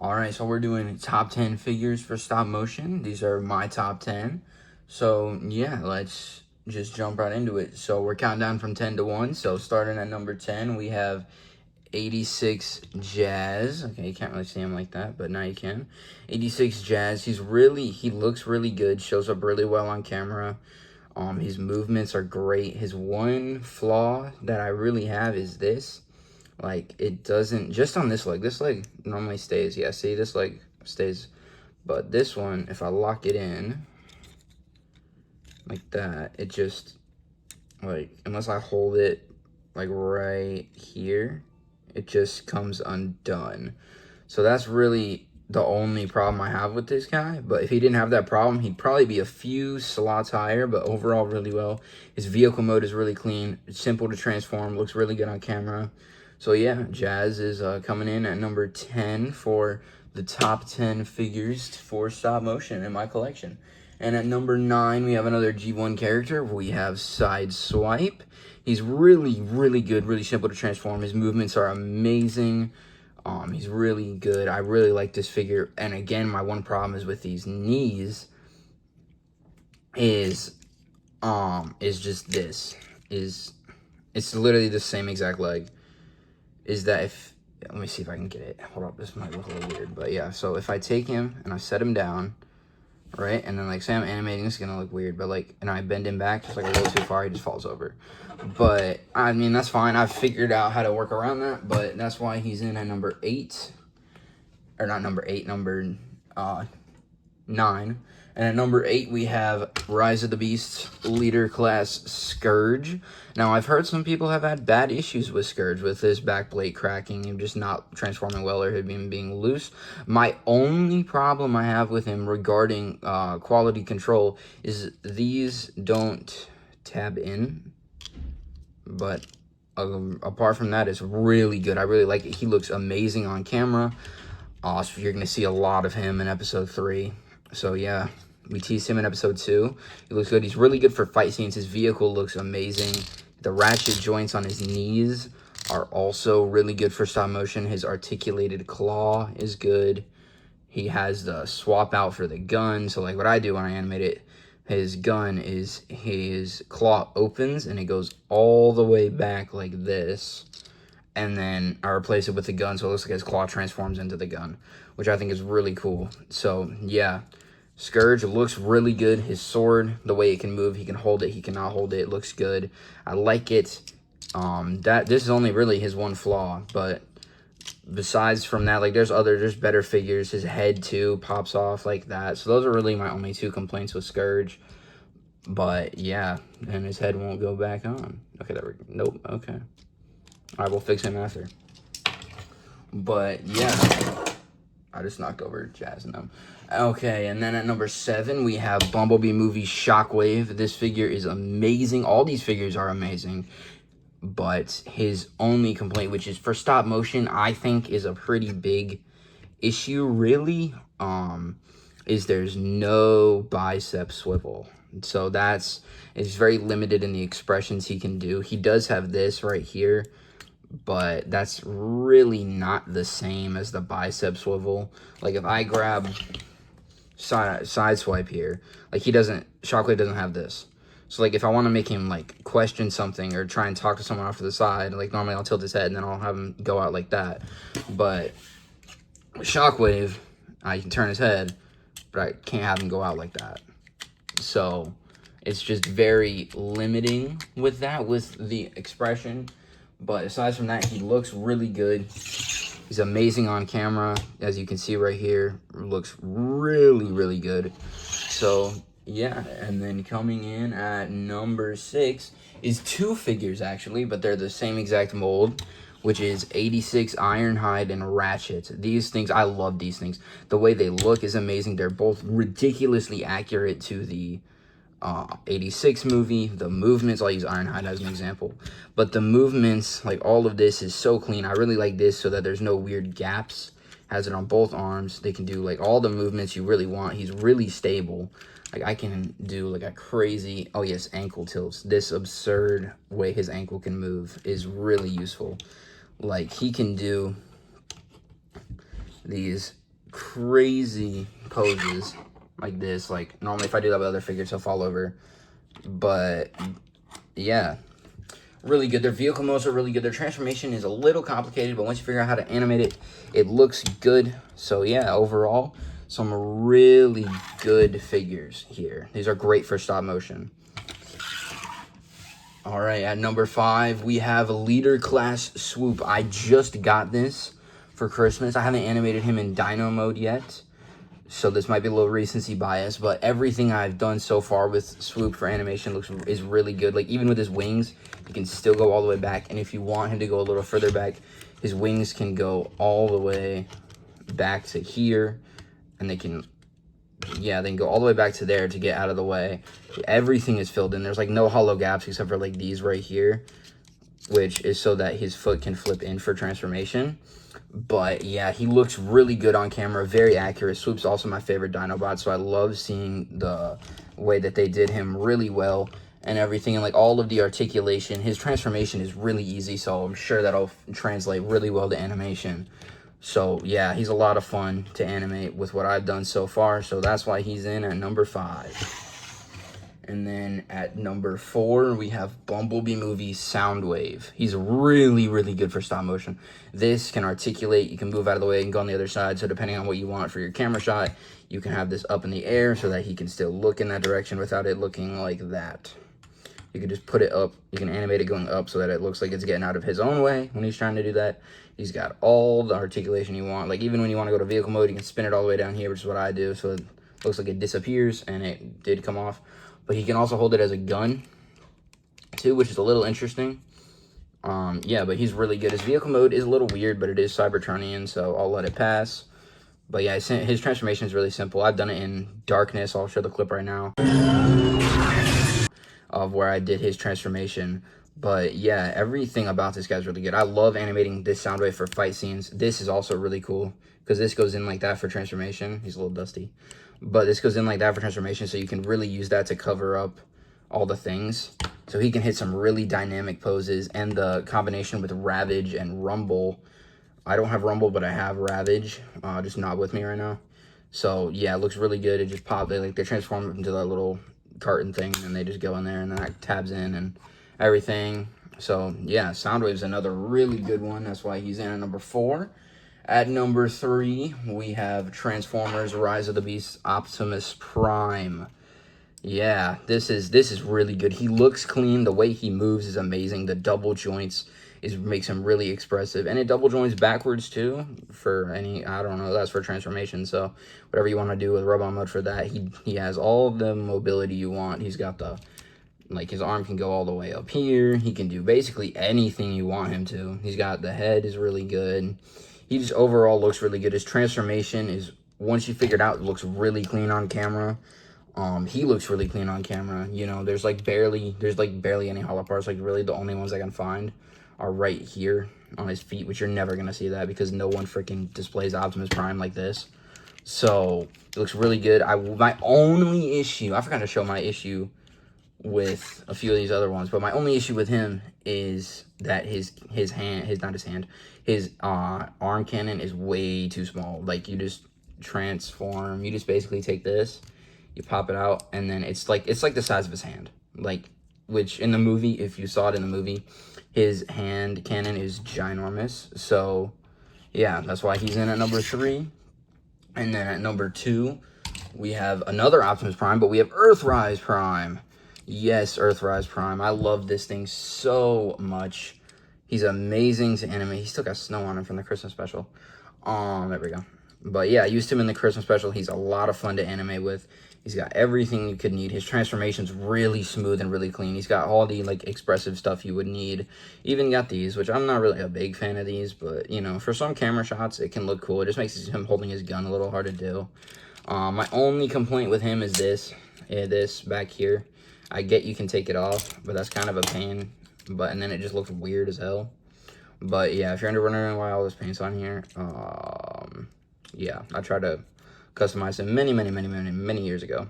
All right, so we're doing top 10 figures for stop motion. These are my top 10. So, yeah, let's just jump right into it. So, we're counting down from 10 to 1. So, starting at number 10, we have 86 Jazz. Okay, you can't really see him like that, but now you can. 86 Jazz. He looks really good, shows up really well on camera. His movements are great. His one flaw that I really have is this. Like, it doesn't, just on this leg normally stays. Yeah, see, this leg stays. But this one, if I lock it in like that, it just, like, unless I hold it, like, right here, it just comes undone. So that's really the only problem I have with this guy. But if he didn't have that problem, he'd probably be a few slots higher, but overall really well. His vehicle mode is really clean. It's simple to transform, looks really good on camera. So yeah, Jazz is coming in at number 10 for the top 10 figures for stop motion in my collection. And at number 9, we have another G1 character. We have Sideswipe. He's really, really good, really simple to transform. His movements are amazing. He's really good. I really like this figure. And again, my one problem is with these knees is just this. It's literally the same exact leg. Is that if, let me see if I can get it. Hold up, this might look a little weird, but yeah. So if I take him and I set him down, right, and then like say I'm animating, it's gonna look weird, but like, and I bend him back just like a little too far, he just falls over. But I mean, that's fine. I've figured out how to work around that, but that's why he's in at number 8, or not number 8, number 9. And at number 8, we have Rise of the Beasts Leader Class Scourge. Now, I've heard some people have had bad issues with Scourge, with his back plate cracking and just not transforming well, or him being loose. My only problem I have with him regarding quality control is these don't tab in. But apart from that, it's really good. I really like it. He looks amazing on camera. So you're going to see a lot of him in episode 3. So yeah, we teased him in episode 2. He looks good. He's really good for fight scenes. His vehicle looks amazing. The ratchet joints on his knees are also really good for stop motion. His articulated claw is good. He has the swap out for the gun. So like what I do when I animate it, his gun is, his claw opens and it goes all the way back like this. And then I replace it with the gun, so it looks like his claw transforms into the gun, which I think is really cool. So, yeah, Scourge looks really good. His sword, the way it can move, he can hold it, he cannot hold it. It looks good. I like it. This is only really his one flaw, but besides from that, like, there's better figures. His head, too, pops off like that. So those are really my only 2 complaints with Scourge. But, yeah, and his head won't go back on. Okay, nope, okay. All right, we'll fix him after. But yeah, I just knocked over Jazz and them. Okay, and then at number 7, we have Bumblebee Movie Shockwave. This figure is amazing. All these figures are amazing. But his only complaint, which is for stop motion, I think is a pretty big issue, really, is there's no bicep swivel. So it's very limited in the expressions he can do. He does have this right here, but that's really not the same as the bicep swivel. Like, if I grab Sideswipe here, like, Shockwave doesn't have this. So, like, if I want to make him, like, question something or try and talk to someone off to the side, like, normally I'll tilt his head and then I'll have him go out like that. But with Shockwave, I can turn his head, but I can't have him go out like that. So, it's just very limiting with that, with the expression. But aside from that, he looks really good. He's amazing on camera. As you can see right here, looks really, really good. So, yeah. And then coming in at number 6 is 2 figures, actually, but they're the same exact mold, which is 86 Ironhide and Ratchet. These things, I love these things. The way they look is amazing. They're both ridiculously accurate to the 86 movie. The movements, I'll use Ironhide as an example, but the movements, like, all of this is so clean. I really like this so that there's no weird gaps. Has it on both arms. They can do, like, all the movements you really want. He's really stable. Like, I can do, like, a crazy, oh yes, ankle tilts. This absurd way his ankle can move is really useful. Like, he can do these crazy poses like this. Like, normally if I do that with other figures, he'll fall over. But, yeah. Really good. Their vehicle modes are really good. Their transformation is a little complicated, but once you figure out how to animate it, it looks good. So, yeah, overall, some really good figures here. These are great for stop motion. All right, at number 5, we have Leader Class Swoop. I just got this for Christmas. I haven't animated him in Dino mode yet, so this might be a little recency bias, but everything I've done so far with Swoop for animation is really good. Like, even with his wings, he can still go all the way back, and if you want him to go a little further back, his wings can go all the way back to here, and they can go all the way back to there to get out of the way. Everything is filled in. There's like no hollow gaps except for like these right here, which is so that his foot can flip in for transformation. But yeah, he looks really good on camera, very accurate. Swoop's also my favorite Dinobot, so I love seeing the way that they did him really well and everything, and like all of the articulation. His transformation is really easy, so I'm sure that'll translate really well to animation. So yeah, he's a lot of fun to animate with what I've done so far, so that's why he's in at number 5. And then at number 4, we have Bumblebee Movie Soundwave. He's really, really good for stop motion. This can articulate, you can move out of the way and go on the other side, so depending on what you want for your camera shot, you can have this up in the air so that he can still look in that direction without it looking like that. You can just put it up, you can animate it going up so that it looks like it's getting out of his own way when he's trying to do that. He's got all the articulation you want. Like, even when you want to go to vehicle mode, you can spin it all the way down here, which is what I do, so it looks like it disappears, and it did come off. But he can also hold it as a gun, too, which is a little interesting. Yeah, but he's really good. His vehicle mode is a little weird, but it is Cybertronian, so I'll let it pass. But yeah, his transformation is really simple. I've done it in Darkness. I'll show the clip right now of where I did his transformation. But yeah, everything about this guy's really good. I love animating this Soundwave for fight scenes. This is also really cool because this goes in like that for transformation. He's a little dusty. But this goes in like that for transformation, so you can really use that to cover up all the things. So he can hit some really dynamic poses, and the combination with Ravage and Rumble. I don't have Rumble, but I have Ravage, just not with me right now. So yeah, it looks really good. It just popped. They transform into that little carton thing, and they just go in there, and then that tabs in and everything. So yeah, Soundwave's another really good one. That's why he's in at number 4. At number 3, we have Transformers Rise of the Beasts Optimus Prime. Yeah, this is really good. He looks clean. The way he moves is amazing. The double joints makes him really expressive. And it double joints backwards too for any, I don't know, that's for transformation. So whatever you want to do with robot mode for that, he has all the mobility you want. He's got the, like, his arm can go all the way up here. He can do basically anything you want him to. He's got, the head is really good. He just overall looks really good. His transformation is, once you figure it out, it looks really clean on camera. He looks really clean on camera. You know, there's barely any hollow parts. Like, really the only ones I can find are right here on his feet, which you're never going to see that because no one freaking displays Optimus Prime like this. So, it looks really good. My only issue, I forgot to show my issue with a few of these other ones, but my only issue with him is that his arm cannon is way too small. Like, you just transform, you just basically take this, you pop it out, and then it's like the size of his hand. Like, which in the movie, if you saw it in the movie, his hand cannon is ginormous. So yeah, that's why he's in at number 3. And then at number 2, we have another Optimus Prime, but we have Earthrise Prime. Yes, Earthrise Prime. I love this thing so much. He's amazing to animate. He still got snow on him from the Christmas special. There we go. But yeah, I used him in the Christmas special. He's a lot of fun to animate with. He's got everything you could need. His transformation's really smooth and really clean. He's got all the, like, expressive stuff you would need. Even got these, which I'm not really a big fan of these, but, you know, for some camera shots, it can look cool. It just makes him holding his gun a little hard to do. My only complaint with him is this back here. I get you can take it off, but that's kind of a pain. And then it just looks weird as hell. But yeah, if you're wondering why all this paint's on here, yeah, I tried to customize him many years ago,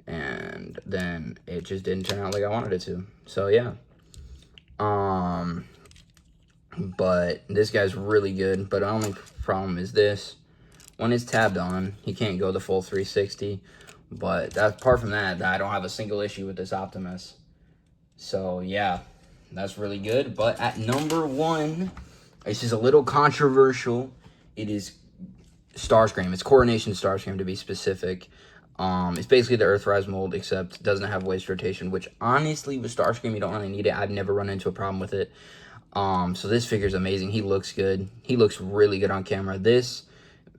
and then it just didn't turn out like I wanted it to. So yeah, but this guy's really good. But the only problem is this. When it's tabbed on, he can't go the full 360. But that, apart from that, I don't have a single issue with this Optimus. So yeah, that's really good. But at number 1, this is a little controversial. It is Starscream. It's Coronation Starscream, to be specific. It's basically the Earthrise mold, except it doesn't have waist rotation, which honestly with Starscream you don't really need it. I've never run into a problem with it. So this figure's amazing. He looks good. He looks really good on camera. This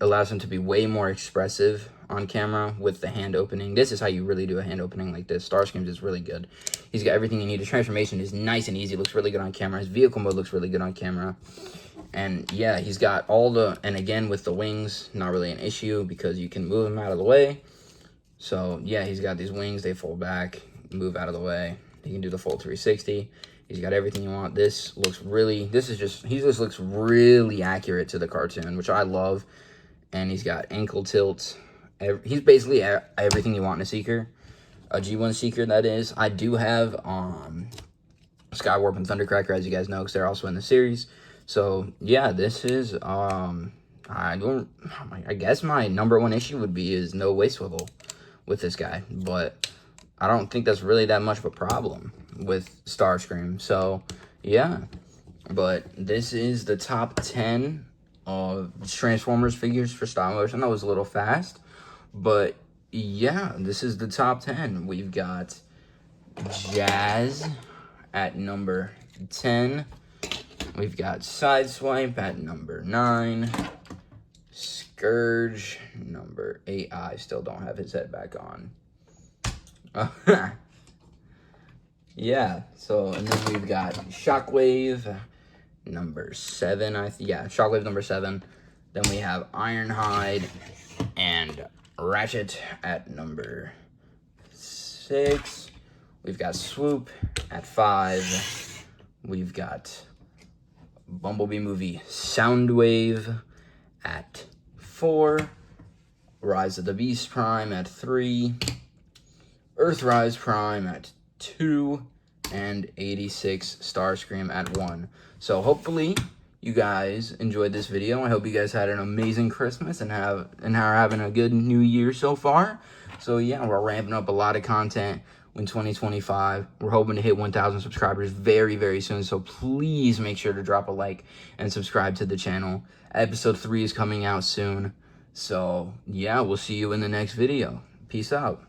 allows him to be way more expressive on camera with the hand opening. This is how you really do a hand opening like this. Starscream's is really good. He's got everything you need. His transformation is nice and easy. Looks really good on camera. His vehicle mode looks really good on camera. And yeah, he's got all the, and again with the wings, not really an issue because you can move him out of the way. So yeah, he's got these wings. They fold back, move out of the way. He can do the full 360. He's got everything you want. This looks really, he just looks really accurate to the cartoon, which I love. And he's got ankle tilts. He's basically everything you want in a Seeker. A G1 Seeker, that is. I do have Skywarp and Thundercracker, as you guys know, because they're also in the series. So, yeah, this is, I guess my number 1 issue would be is no waist swivel with this guy. But I don't think that's really that much of a problem with Starscream. So, yeah. But this is the top 10 Transformers figures for stop motion. That was a little fast, but yeah, this is the top 10. We've got Jazz at number 10. We've got Sideswipe at number 9. Scourge, number 8. I still don't have his head back on. Yeah, so, and then we've got Shockwave, number 7. Shockwave number 7. Then we have Ironhide and Ratchet at number 6. We've got Swoop at 5. We've got Bumblebee Movie Soundwave at 4. Rise of the Beast Prime at 3. Earthrise Prime at 2. And 86 Starscream at 1. So hopefully you guys enjoyed this video. I hope you guys had an amazing Christmas and are having a good new year so far. So yeah, we're ramping up a lot of content in 2025. We're hoping to hit 1,000 subscribers very, very soon. So please make sure to drop a like and subscribe to the channel. Episode 3 is coming out soon. So yeah, we'll see you in the next video. Peace out.